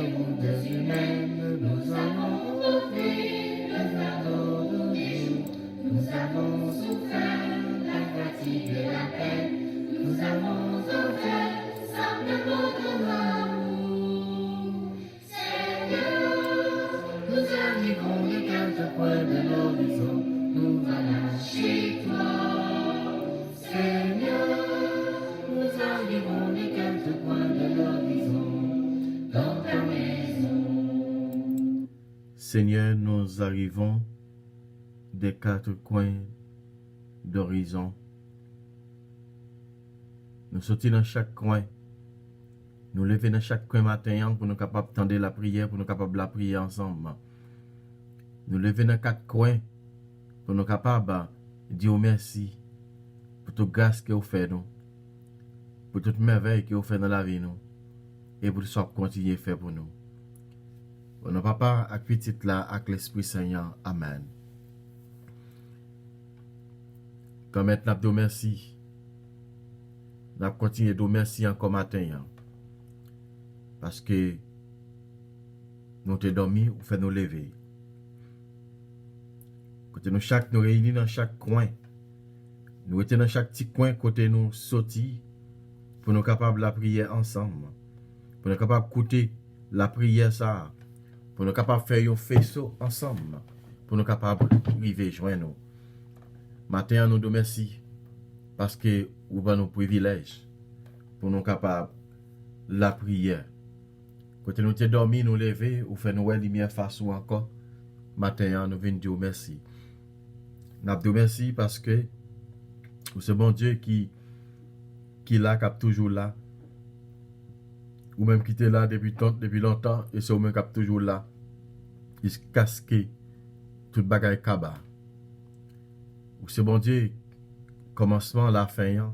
vous des humaines, nous avons porté le fardeau de jour. Nous avons souffert la fatigue et la peine. Nous avons offert simplement ton amour. Seigneur, nous arrivons des quatre coins de l'horizon. Nous allons chez toi. Seigneur, nous arrivons des quatre coins de l'horizon. Dans ta maison. Seigneur, nous arrivons des quatre coins d'horizon. Nous sortons dans chaque coin. Nous levons dans chaque coin matin pour nous capables tendre la prière, pour nous capables la prier ensemble. Nous levons dans quatre coins pour nous capables de dire merci pour toute grâce que vous faites nous, pour toute merveille que vous faites dans la vie nous, et pour tout ce que vous continuez à faire pour nous. Au nom de Papa, avec petit là, avec l'Esprit Saint, Amen. Quand maintenant, nous merci. Nous continuons de merci encore matin. Parce que nous t'ai dormi, ou fait nous lever. Côté nous chaque nous réunis dans chaque coin. Nous étions dans chaque petit coin côté nous sortis pour nous capables la prière ensemble. Pour nous capables d'écouter la prière ça. Pour nous capables de faire un faisceau ensemble. Pour nous capables d'arriver joindre nous. Matin nous merci parce que vous avez nos privilèges pour nous capables la prière. Côté nous t'es dormi, nous lever, ou fait nous lumière face ou encore. Matin nous venons dire merci. Nous disons merci parce que c'est bon Dieu qui là, qui est toujours là. Ou même qui était là depuis longtemps, et c'est vous-même qui est toujours là. Il se casque tout bagaille kaba. Ou c'est bon Dieu, commencement, la fin.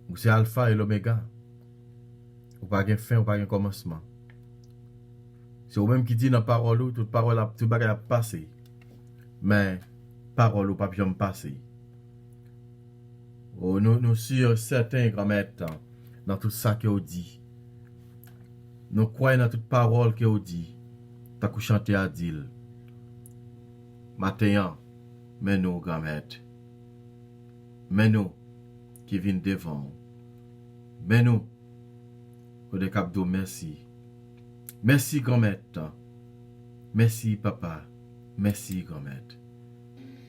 Ou c'est alpha et l'oméga. Ou pas de fin, ou pas de commencement. C'est vous-même qui dit dans la parole, toute parole, tout bagaille a passé. Mais parole ou pas bien passer. Oh, nous sommes certains grand-mère dans tout ça que vous dit. Nous croyons dans toute parole que vous dit. T'as qu'à chanter à dire. Matin, mais nous, grand-mère. Mais nous, qui viennent devant. Mais nous, au décap merci. Merci, grand-mère. Merci, papa. Merci, grand-mère.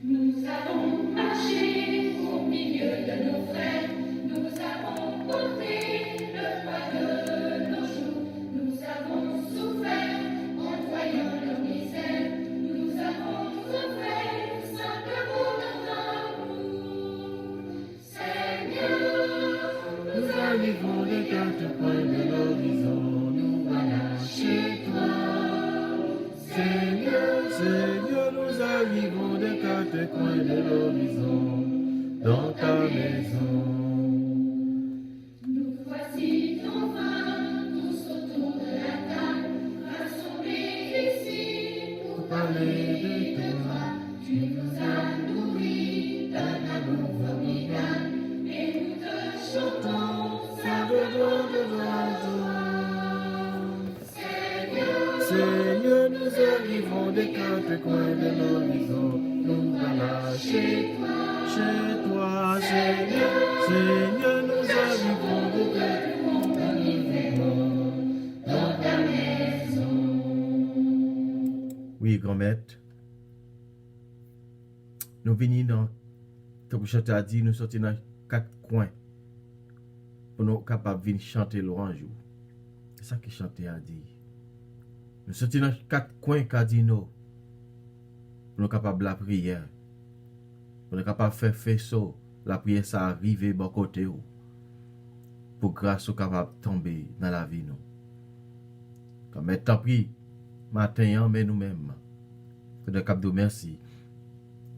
Nous avons marché au milieu de nos frères, nous avons porté le poids de nos jours, nous avons souffert en voyant leur misère, nous avons souffert simplement dans l'amour. Seigneur, Nous arrivons des quatre coins de l'horizon. Nous voilà chez toi. Seigneur, Seigneur, nous arrivons des quatre coins de l'horizon. Dans ta maison. nous voici enfin tous autour de la table, rassemblés ici pour parler de toi. Tu nous as nourris d'un amour formidable et nous te chantons ça de Seigneur, Seigneur, nous arrivons des quatre coins de l'horizon. Nous voilà chez toi, Seigneur. Seigneur, nous arrivons des quatre coins de l'horizon. dans ta maison. Oui, grand-mère. Nous venons dans, comme je t'ai dit, nous sortons dans quatre coins pour nous capables de venir chanter l'orange. C'est ça que chanter a dit. Nous sortons dans quatre coins cardinaux pour nous capables de la prière. Pour nous capables de faire faisceau, la prière ça arrive bon côté où. Pour grâce au capable de tomber dans la vie nous. Comme tant pis, matin, mais nous-mêmes. Pour nous capables de merci.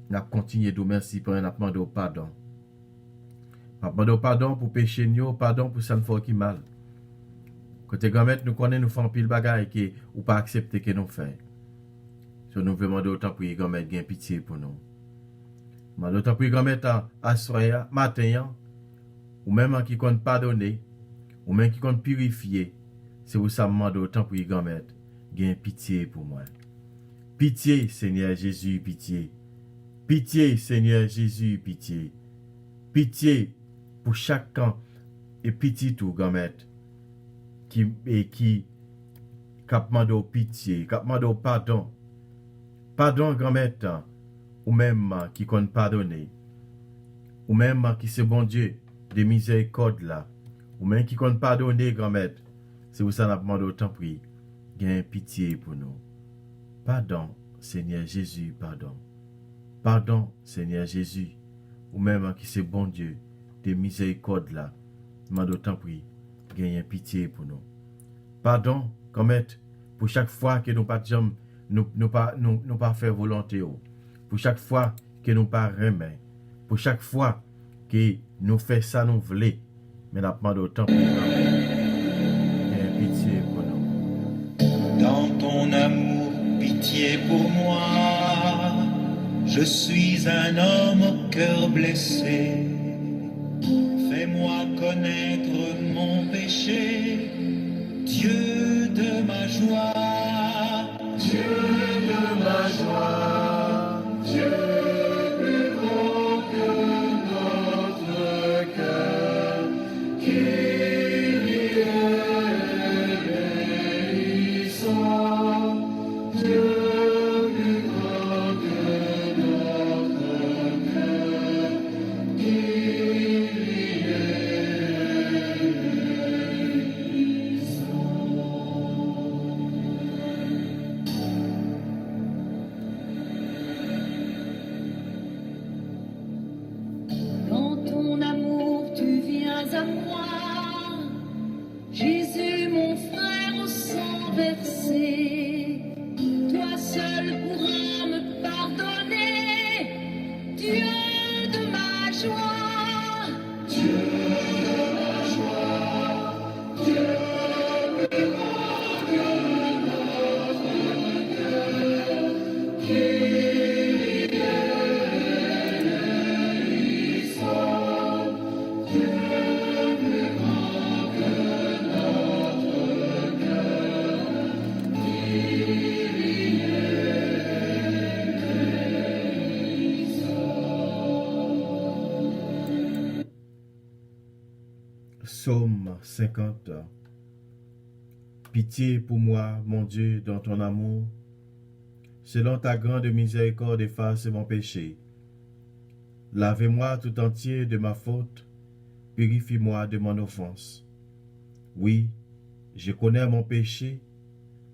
Nous continuons de merci pour nous demander pardon. Nous demandons pardon pour péché nous, pardon pour ça nous fait qui mal. Côté grand-mère, nous connaissons, nous faisons pile bagaille que ou pas accepter que nous faisons. So nous demandons autant pour grand-mère gain pitié pour nous. Mais autant pour grand-mère à soir matin ou même qui compte pardonner ou même qui compte purifier, C'est pour ça que je demande autant pour y grand-mère, gain pitié pour moi. Pitié, Seigneur Jésus, pitié. Pitié, Seigneur Jésus, pitié. Pitié pour chacun et pitié tout, grand-mère, qui demande pitié, qui demande pardon. Pardon, grand-mère, ou même qui compte pardonner. Ou même qui c'est bon Dieu, de miséricorde là. Ou même qui compte pardonner, grand-mère. C'est pour ça que nous demandons autant prier. Gain pitié pour nous. Pardon, Seigneur Jésus, pardon. Pardon, Seigneur Jésus. Ou même qui c'est bon Dieu, de miséricorde là. Nous demandons autant prier. Gain pitié pour nous. Pardon, grand-mère, pour chaque fois que nous pas nous pas faire volonté. Pour chaque fois que nous pas remet. Pour chaque fois que nous fait ça nous voulons. Mais nous demandons autant prier. Pitié pour nous. Dans ton amour, pitié pour moi. Je suis un homme au cœur blessé. Fais-moi connaître mon péché. Dieu de ma joie. Dieu de ma joie, Dieu plus grand que notre cœur, qu'il y est bénissant. Dieu plus grand que notre cœur, qu'il y est bénissant. Dans ton amour, tu viens à moi. Jésus, mon frère au sang versé. Toi seul pourras me pardonner. Dieu de ma joie. Dieu de ma joie, Dieu plus grand que notre cœur, qu'il y est bénissant. Dieu plus grand que notre cœur, qu'il y est bénissant. Psaume 50. Pitié pour moi, mon Dieu, dans ton amour. Selon ta grande miséricorde, efface mon péché. Lavez-moi tout entier de ma faute, purifie-moi de mon offense. Oui, je connais mon péché,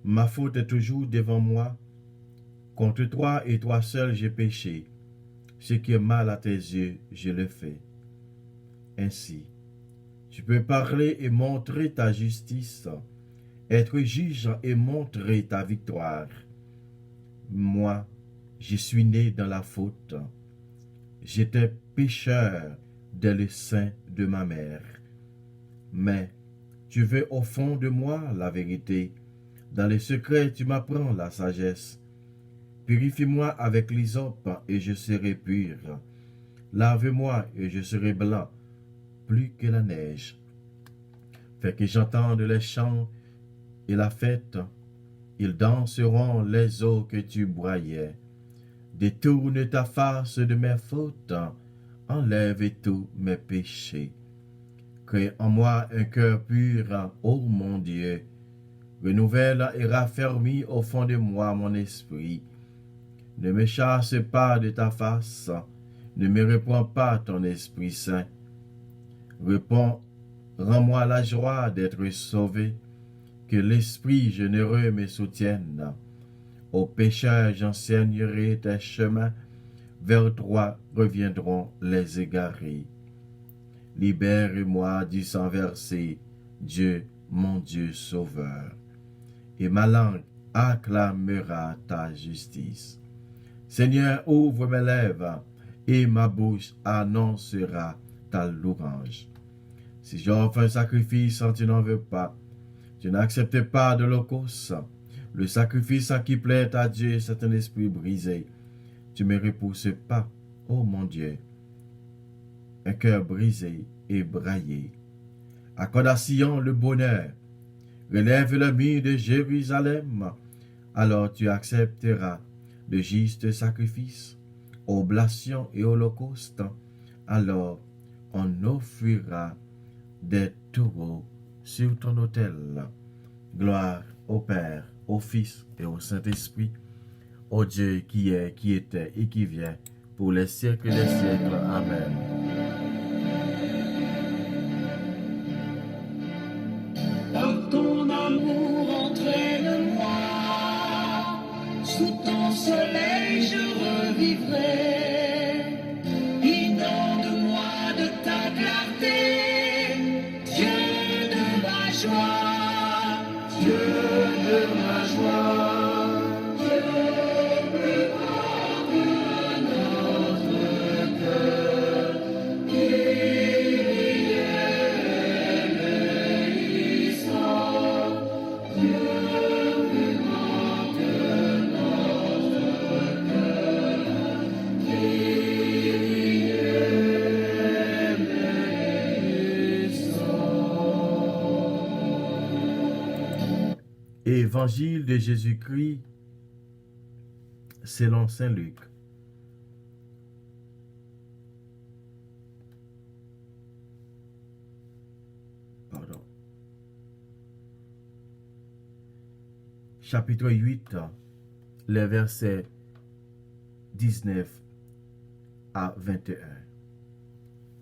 ma faute est toujours devant moi. Contre toi et toi seul j'ai péché. Ce qui est mal à tes yeux, je le fais. Ainsi, tu peux parler et montrer ta justice, être juge et montrer ta victoire. Moi, je suis né dans la faute. J'étais pécheur dès le sein de ma mère. Mais tu veux au fond de moi la vérité. Dans les secrets, tu m'apprends la sagesse. Purifie-moi avec l'hysope et je serai pur. Lave-moi et je serai blanc, plus que la neige. Fais que j'entende les chants et la fête. Ils danseront les eaux que tu broyais. Détourne ta face de mes fautes, enlève tous mes péchés. Crée en moi un cœur pur, ô mon Dieu. Renouvelle et raffermis au fond de moi mon esprit. Ne me chasse pas de ta face, ne me reprends pas ton Esprit Saint. Réponds, rends-moi la joie d'être sauvé, que l'Esprit généreux me soutienne. Aux pécheurs j'enseignerai tes chemins, vers toi reviendront les égarés. Libère-moi du sang versé, Dieu, mon Dieu sauveur, et ma langue acclamera ta justice. Seigneur, ouvre mes lèvres, et ma bouche annoncera ta louange. Si j'offre un sacrifice, tu n'en veux pas. Tu n'acceptes pas de l'holocauste. Le sacrifice qui plaît à Dieu, c'est un esprit brisé. Tu ne me repousses pas, ô mon Dieu. Un cœur brisé et braillé. Accorde à Sion le bonheur. relève le mur de Jérusalem. Alors tu accepteras de justes sacrifices, oblations et holocaustes. Alors on offrira des taureaux sur ton autel. Gloire au Père, au Fils et au Saint-Esprit, au Dieu qui est, qui était et qui vient, pour les siècles des siècles. Amen. Par ton amour entraîne-moi, sous ton soleil je revivrai. Inonde-moi de ta clarté, Dieu de ma joie, Dieu de ma joie. Évangile de Jésus-Christ selon Saint Luc. Pardon. Chapitre 8, les versets 19 à 21.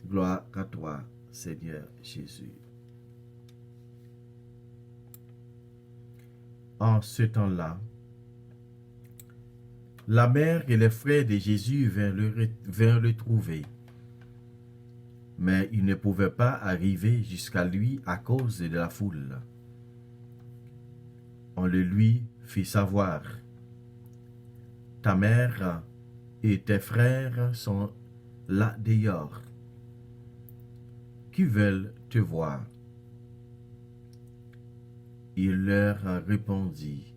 Gloire à toi, Seigneur Jésus. En ce temps-là, la mère et les frères de Jésus vinrent le trouver, mais ils ne pouvaient pas arriver jusqu'à lui à cause de la foule. On le lui fit savoir. Ta mère et tes frères sont là dehors, qui veulent te voir. Il leur répondit,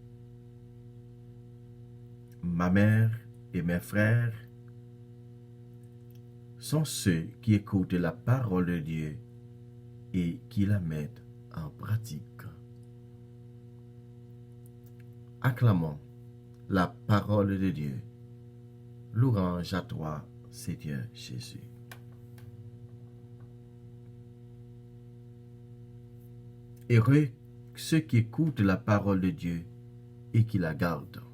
ma mère et mes frères sont ceux qui écoutent la parole de Dieu et qui la mettent en pratique. Acclamons la parole de Dieu. Louange à toi, Seigneur Jésus. Heureux ceux qui écoutent la parole de Dieu et qui la gardent.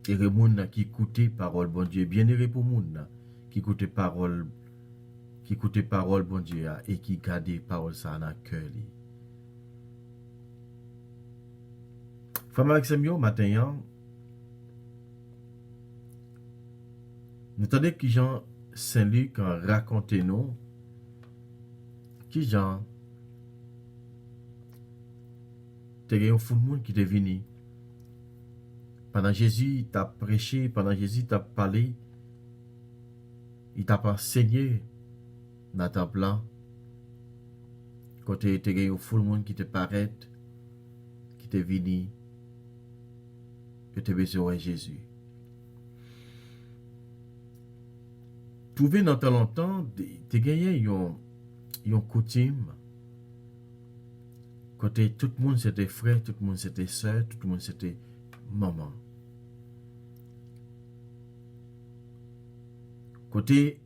Heureux moun qui écoute parole bon Dieu, bien heureux pour moun qui écoute parole bon Dieu et qui garde parole ça dans cœur li. Frère Maxime matin nous attendons que Jean Saint-Luc raconte nous qui Jean te gen un fou de monde qui est venu pendant Jésus t'a prêché, pendant Jésus t'a parlé, il t'a enseigné dans ta plan côté te gen un fou de monde qui te paraît qui te venu que te besoin Jésus. Trouver dans tant longtemps, te gagné une coutume. Côté tout le monde c'était frère, tout le monde c'était soeur, tout le monde c'était maman. Côté,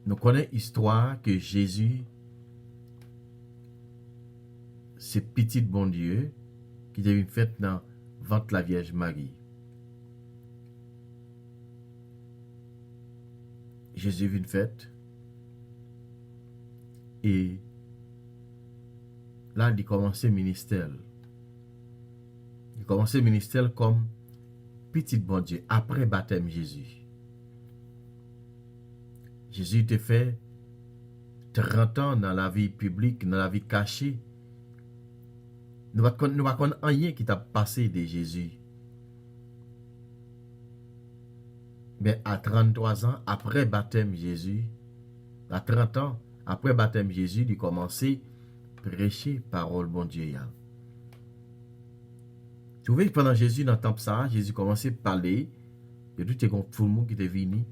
nous connaissons l'histoire que Jésus, c'est petit bon Dieu qui devient fait dans le ventre de la Vierge Marie. Jésus vient fait et là il commence le ministère. Il commence le ministère comme petit bon Dieu après baptême Jésus. Jésus te fait 30 ans dans la vie publique, dans la vie cachée. Nous ne connaissons rien qui t'a passé de Jésus. Mais à 33 ans, après baptême Jésus, à 30 ans, après baptême Jésus, il commence à prêcher parole bon Dieu. Tu vois, pendant Jésus, dans le temple, Jésus commençait à parler. Il y a tout le monde qui était venu.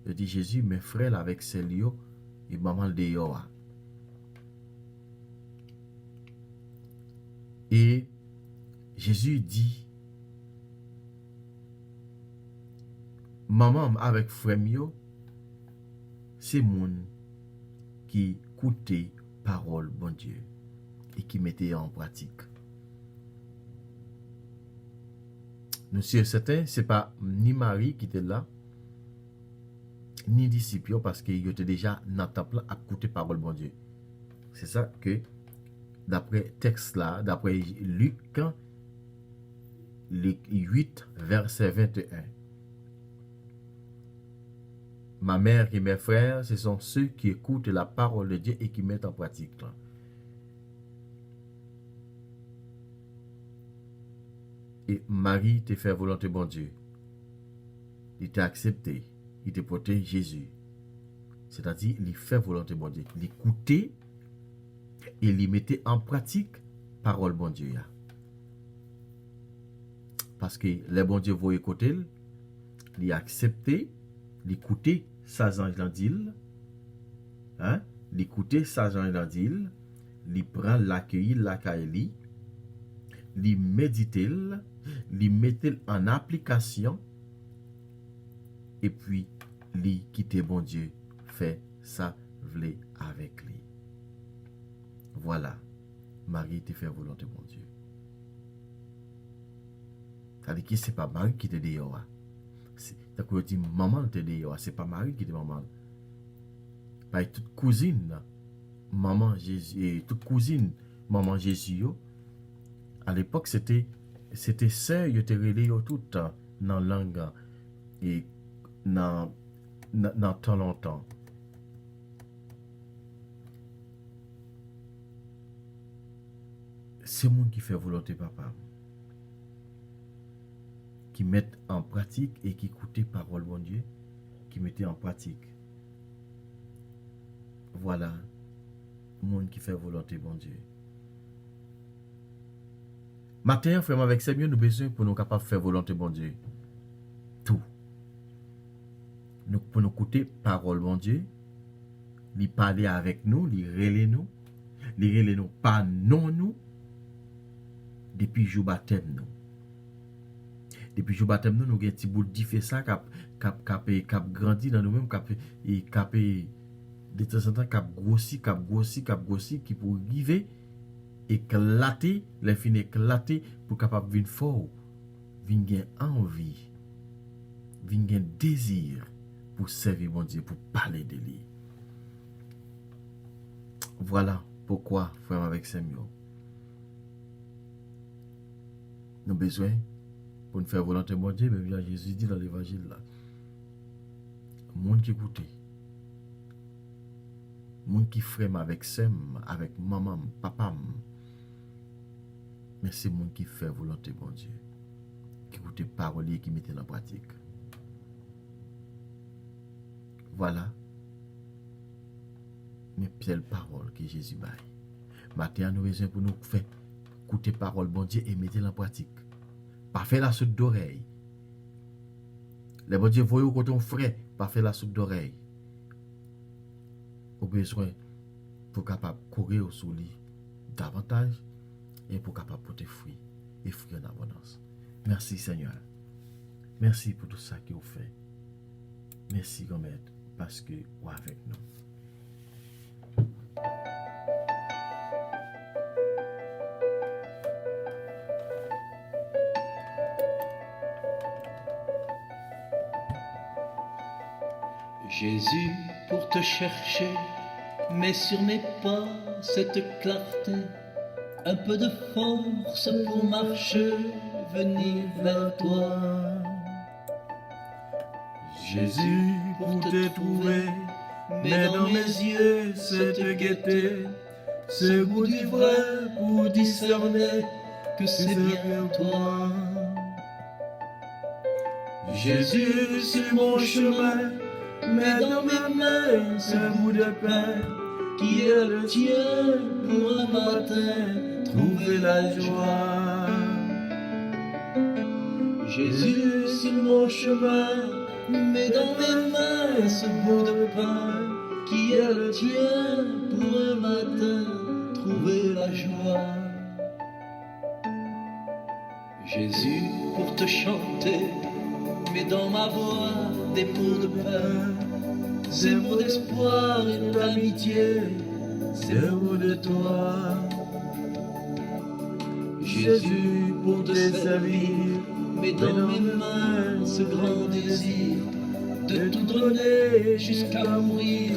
Il dit, Jésus, mes frères avec ces lieux, et maman le dehors. Et Jésus dit, maman avec frère mio, c'est moun qui écoutait parole bon Dieu et qui mettait en pratique. Nous sommes certains, ce n'est pas ni Marie qui était là, ni disciples, parce qu'ils étaient déjà dans le temple à écouter parole bon Dieu. C'est ça que, d'après texte là, d'après Luc 8, verset 21. Ma mère et mes frères, ce sont ceux qui écoutent la parole de Dieu et qui mettent en pratique. Là. Et Marie t'a fait volonté bon Dieu. Il t'a accepté. Il t'a porté Jésus. C'est-à-dire, il fait volonté bon Dieu. Il écoutait et il mettait en pratique parole bon Dieu. Parce que les bon Dieu vont écouter, il accepté, il écoutait sa ange dans l'île, hein? Il écoutait sa ange dans l'île, il prend l'accueil, l'accueil, il médite, il mettait en application, et puis il quitte bon Dieu, fait ça vle avec lui. Voilà, Marie te fait volonté bon Dieu. C'est-à-dire que ce n'est pas Marie qui te dit, c'est que dit maman te dit, c'est pas Marie qui te dit maman. Par toute cousine, maman Jésus, et toute cousine, maman Jésus, à l'époque c'était sœur, yo te relé tout dans langue et dans temps longtemps. C'est moi qui fait volonté papa. Qui mettent en pratique et qui écoutent parole bon Dieu, qui mettaient en pratique. Voilà, monde qui fait volonté bon Dieu. Matin, frère, avec ces mieux, nous besoin pour nous capables de faire volonté bon Dieu. Tout. Nous, pour nous écouter parole bon Dieu, lui parler avec nous, lui relayer nous, pas non nous, depuis jour baptême nous. Depuis jour baptême nous, nous avons un petit bout de fait ça, cap grandi dans nous-mêmes, cap de temps en temps, cap grossi, qui pour arriver, éclater, les fins éclater, pour capable venir fort, venir envie, venir désir pour servir mon Dieu, pour parler de lui. Voilà pourquoi, frère avec Samuel, nous avons besoin pour nous faire volonté mon Dieu, même Jésus dit dans l'évangile là. Monde qui écoute, monde qui frère avec Sem, avec maman, papa, mais c'est monde qui fait volonté mon Dieu, qui écoute parole et qui met en pratique. Voilà mes belles paroles que Jésus baille. Maintenant, nous avons besoin pour nous faire écouter parole bon Dieu et mettre en pratique. Pas faire la soupe d'oreille. Les bon Dieu voyez quand on frais, pas faire la soupe d'oreille. Au besoin pour capable courir sous lui davantage et pour capable porter fruit et fruit en abondance. Merci Seigneur. Merci pour tout ça que vous faites. Merci comme aide parce que vous êtes avec nous. Jésus, pour te chercher, mets sur mes pas cette clarté, un peu de force pour marcher, venir vers toi. Jésus, pour te trouver, mets dans mes yeux cette gaieté, ce goût du vrai pour discerner que c'est bien toi. Jésus, sur mon chemin, mets dans mes mains ce bout de pain qui est le tien pour un matin, trouver la joie. Jésus, sur mon chemin, mets dans mes mains ce bout de pain qui est le tien pour un matin trouver la joie. Jésus, pour te chanter, mets dans ma voix des mots de paix, ces mots d'espoir et d'amitié, ces mots de toi. Jésus, pour te servir, mets dans mes mains ce grand désir de tout donner jusqu'à mourir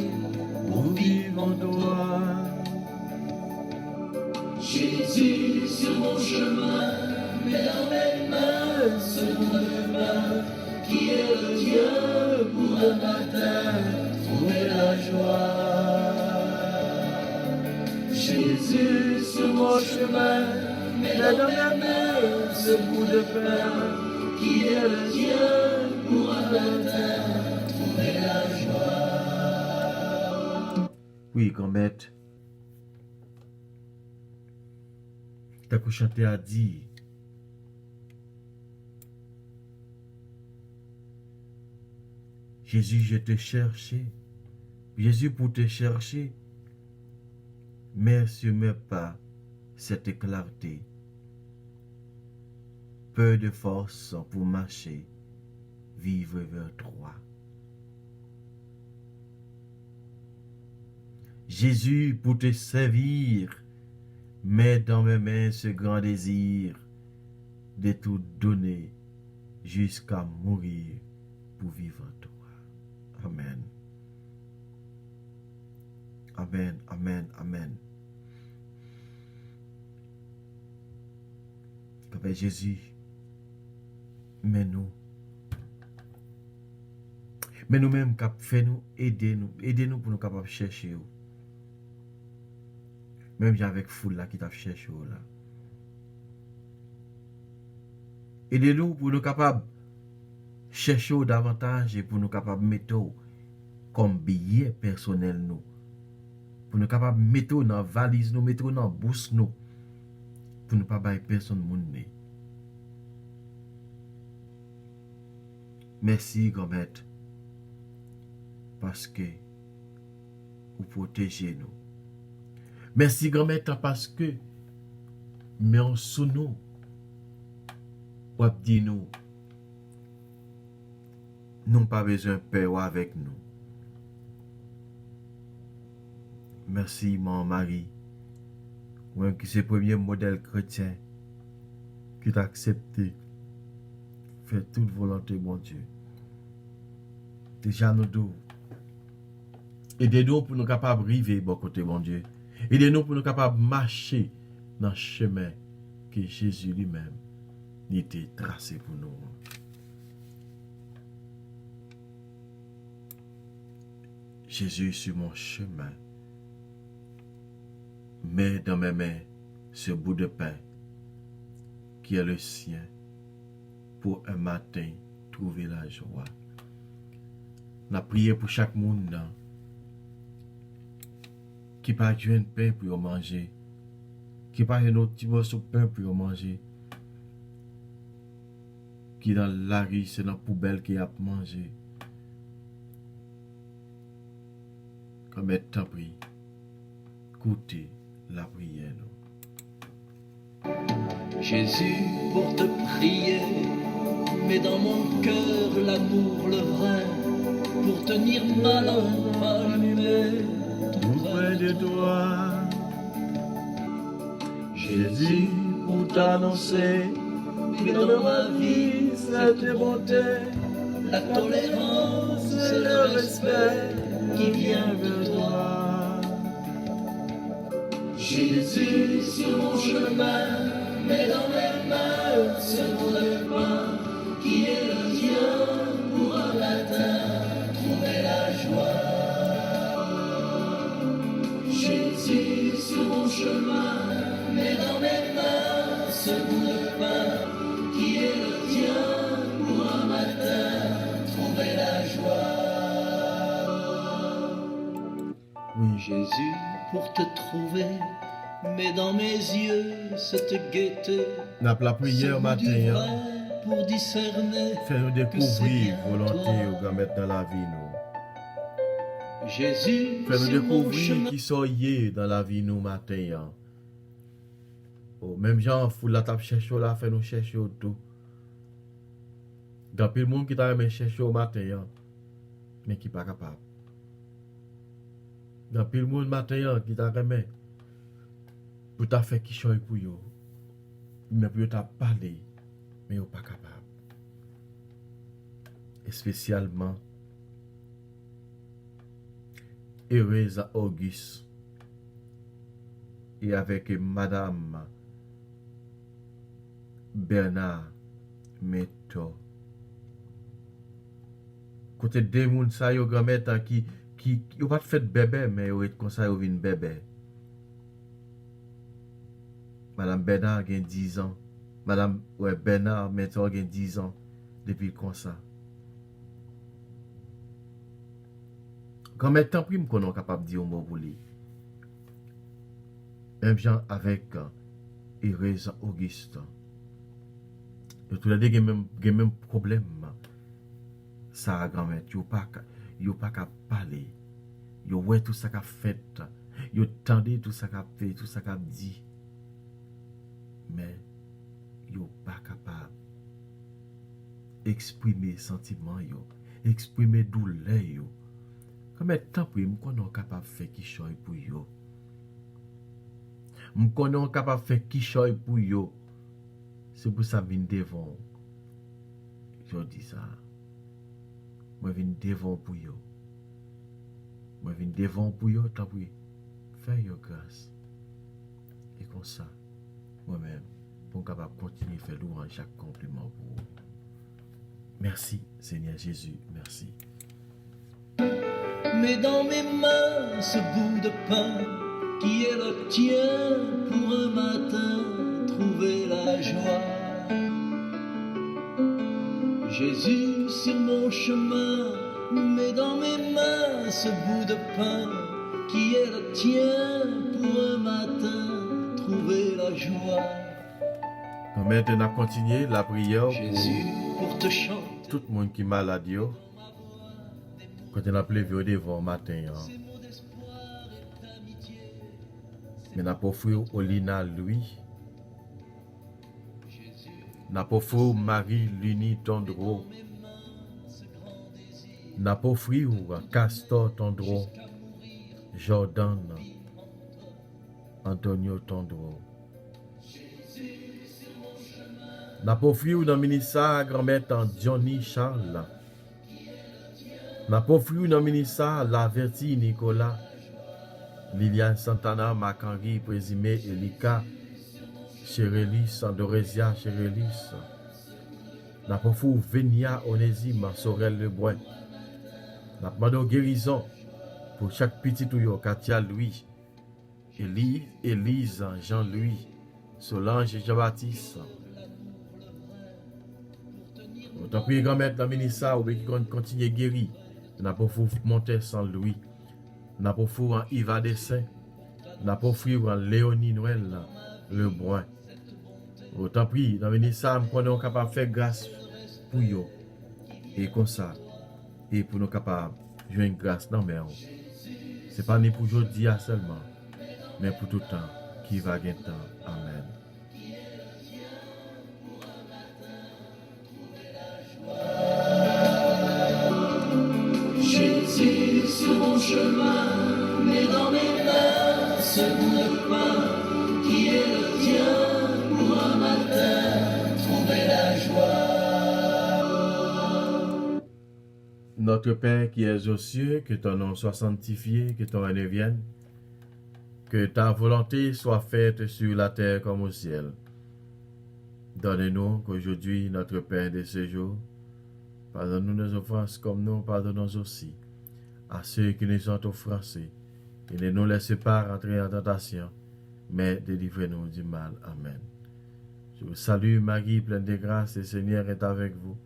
pour vivre en toi. Jésus, sur mon chemin, mets dans mes mains ce bout de pain qui est le tien pour un matin trouver la joie. Jésus, sur mon chemin, mets dans mes mains ce bout de pain qui est le tien pour un matin trouver la joie. Oui, grand-maître, t'as qu'à chanter à dire. Jésus, je te cherchais. Jésus, pour te chercher, mais sur mes pas cette clarté. Peu de force pour marcher, vivre vers toi. Jésus, pour te servir, mets dans mes mains ce grand désir de tout donner jusqu'à mourir pour vivre en toi. Amen. Amen, amen, amen. Papa Jésus, mets-nous. Mais nous-mêmes, fais-nous, aidez-nous pour nous capables de chercher. Même avec foule là qui t'a cherché là. Aidez-nous pour nous capables de chercher davantage et pour nous capables de mettre comme billet personnel nous. Pour nous capables de mettre dans la valise nous, mettre dans la bourse nous. Pour ne pas bailler personne monde. Merci, grand-maître, parce que vous protégez nous. Merci, grand-maître, parce que mais en sous nous, vous dit nous, n'ont pas besoin de peur avec nous. Merci, mon mari, qui c'est le premier modèle chrétien qui t'a accepté, faire toute volonté, mon Dieu. Déjà, nous deux. Aidez-nous pour nous capables de arriver bon côté, mon Dieu. Aidez-nous pour nous capables de marcher dans le chemin que Jésus lui-même a été tracé pour nous. Jésus sur mon chemin, mets dans mes mains ce bout de pain qui est le sien pour un matin trouver la joie. On a prié pour chaque monde qui n'a pas de pain pour manger, qui n'a pas un autre petit morceau de pain pour manger, qui dans la rue, c'est dans la poubelle qui a mangé. Comme elle t'a pris, écoutez la prière. Jésus, pour te prier, mets dans mon cœur l'amour, le vrai, pour tenir ma lampe allumée tout près de toi. Jésus, pour t'annoncer, mets dans ma vie cette bonté, la tolérance et le respect qui vient de toi. Jésus, sur mon chemin, mets dans mes mains ce bout de pain qui est le tien pour un matin trouver la joie. Jésus, sur mon chemin, mets dans mes mains ce bout de pain qui est le tien pour un matin trouver la joie. Oui, Jésus, pour te trouver, mets dans mes yeux cette gaieté. n'a la prière matin, Pour discerner faire nous que c'est découvrir bien volonté toi. ou grand-mère dans la vie nous. Jésus, Fais-nous sur mon découvrir chemin. qui soyez dans la vie nous matin. Oh, même gens, fou la tape chercher là, fait nous chercher tout. Dans le monde qui t'a aimé chercher au matin, mais qui pas capable. Dans le monde matin qui t'a aimé, pour t'a fait qui choisit pour yo, mais pour t'a parlé, mais yo pas capable. Et spécialement, heureuse Auguste et avec Madame Bernard Meto. Côté des moun sa yo grand-mère qui yo pas fait bébé mais yo est comme ça yo vinn bébé. Madame Bernard a 10 ans. Madame Bernard Meto a 10 ans depuis comme ça. Grand-mère tant pis me connaît capable de dire un mot pour lui. Même gens avec Thérèse Auguste. Yo tout les deux gen même problème. Ça grand-mère, yo pas qu'à parler. Yo ouais tout ça qu'a fait. Yo tendez tout ça qu'a fait, tout ça qu'a dit. Mais yo pas capable exprimer sentiment yo, exprimer douleur yo. Comme tant pour me connait capable faire qui choy pour yo. Me connait capable faire qui choy pour yo. C'est pour ça vinn devant. Je dis ça. Moi vinn devant pour yo. Moi vinn devant pour yo, tant pour faire yo grâce. Et comme ça, moi-même, pour capable continuer à faire louange chaque compliment pour vous. Merci Seigneur Jésus, merci. Mets dans mes mains ce bout de pain qui est le tien pour un matin trouver la joie. Jésus sur mon chemin, mets dans mes mains ce bout de pain qui est le tien pour un matin trouver la joie. Donc maintenant, continuer la prière Jésus pour te chanter. pour tout le monde qui est malade. Quand on a plevé au devant matin. Mais n'a pas offert Olina Louis. N'a pas offert Marie Luni Tondro. N'a pas offert Castor Tondro. Jordan Antonio Tondro. N'a pas offert dans le ministère grand-mère Johnny Charles. N'a pas offert dans le ministère Laverti Nicolas. Liliane Santana, Macangui, Présumé, Elika, Chérelis, Andorésia, Chérelis. N'a pas offert Venia, Onésime, Sorel Lebrun. N'a pas demandé guérison pour chaque petit ou Katia Louis, Élise, Jean-Louis, Solange et Jean-Baptiste. Autant que grand-mère dans le ministère, ou qui continue à guérir. N'a pas offert monter sans Louis. N'a pas offert en Yves Dessin. N'a pas offert en Léonie Noël, Lebrun. Autant pis, dans le ministère, nous sommes capables de faire grâce pour eux. Et comme ça, et pour nous capables de jouer une grâce dans mes ce n'est pas ni pour aujourd'hui seulement, mais pour tout le temps qui va gagner temps. Amen. Jésus sur mon chemin, mets dans mes mains ce bout de pain qui est le tien pour un matin trouver la joie. Notre Père qui es aux cieux, que ton nom soit sanctifié, que ton règne vienne, que ta volonté soit faite sur la terre comme au ciel. Donne-nous qu'aujourd'hui notre pain de ce jour. Pardonne-nous nos offenses comme nous pardonnons aussi à ceux qui nous ont offensés. Et ne nous laisse pas rentrer en tentation, mais délivrez-nous du mal. Amen. Je vous salue Marie, pleine de grâce, le Seigneur est avec vous.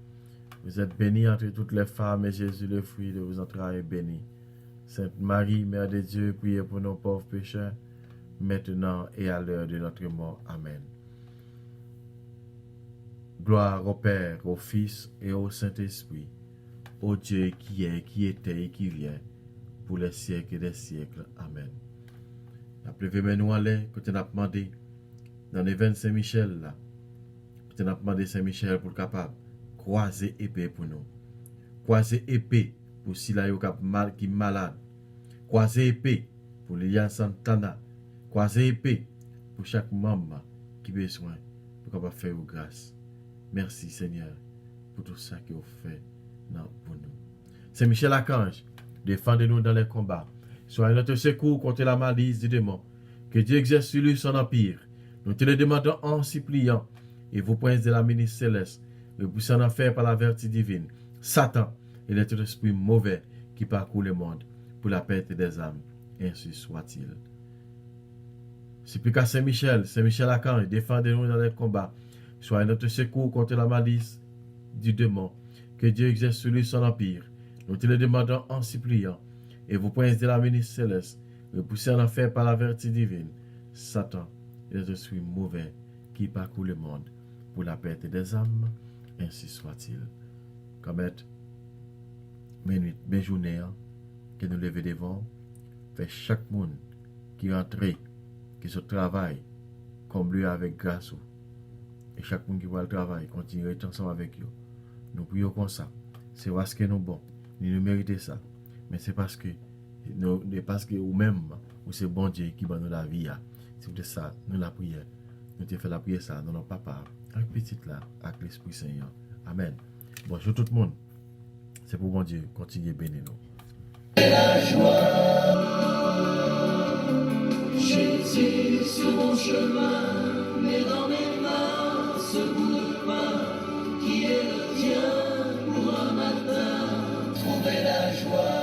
Vous êtes bénie entre toutes les femmes et Jésus, le fruit de vos entrailles, est béni. Sainte Marie, Mère de Dieu, priez pour nos pauvres pécheurs, maintenant et à l'heure de notre mort. Amen. Gloire au Père, au Fils et au Saint-Esprit, au Dieu qui est, qui était et qui vient, pour les siècles et des siècles. Amen. La pleuvé mais nous en l'air, que tu as demandé dans l'événement Saint-Michel là. Tu as demandé Saint-Michel pour capable croiser épée pour nous. Croiser épée pour si là mal qui malade. Croiser épée pour Lilian Santana. Croiser épée pour chaque membre qui a besoin pour capable faire grâce. Merci Seigneur pour tout ça que vous faites pour nous. Saint Michel Archange, défendez-nous dans les combats. Soyez notre secours contre la malice du démon. Que Dieu exerce sur lui son empire. Nous te le demandons en suppliant. Et vous princes de la ministre céleste, repoussez en enfer par la vertu divine. Satan et les tout esprit mauvais qui parcourt le monde pour la perte des âmes. Ainsi soit-il. Supplique à Saint-Michel Archange, défendez-nous dans les combats. Soyez notre secours contre la malice du démon. Que Dieu exerce sur lui son empire. Nous te le demandons en suppliant. Et vous princes de la ministre céleste, repoussez en enfer par la vertu divine. Satan et les esprits mauvais qui parcourent le monde pour la perte des âmes. Ainsi soit-il. Comme mes journées que nous levons devant, fait chaque monde qui rentre, qui se travaille, comble avec grâce. Et chaque monde qui va le travail, continue à être ensemble avec eux. Nous prions comme ça. C'est parce que nous bon, nous méritons ça. Mais c'est parce que vous-même, ou c'est bon Dieu qui va nous la vie. C'est pour ça, nous la prière. Nous te fait la prière ça, nous n'avons pas papa, avec petit là, avec l'Esprit Seigneur. Amen. Bonjour tout le monde. C'est pour bon Dieu, continuez bénir nous. La joie, Jésus sur mon chemin, mais dans mes mains ce bout de pain qui est le tien pour un matin. Trouver la joie.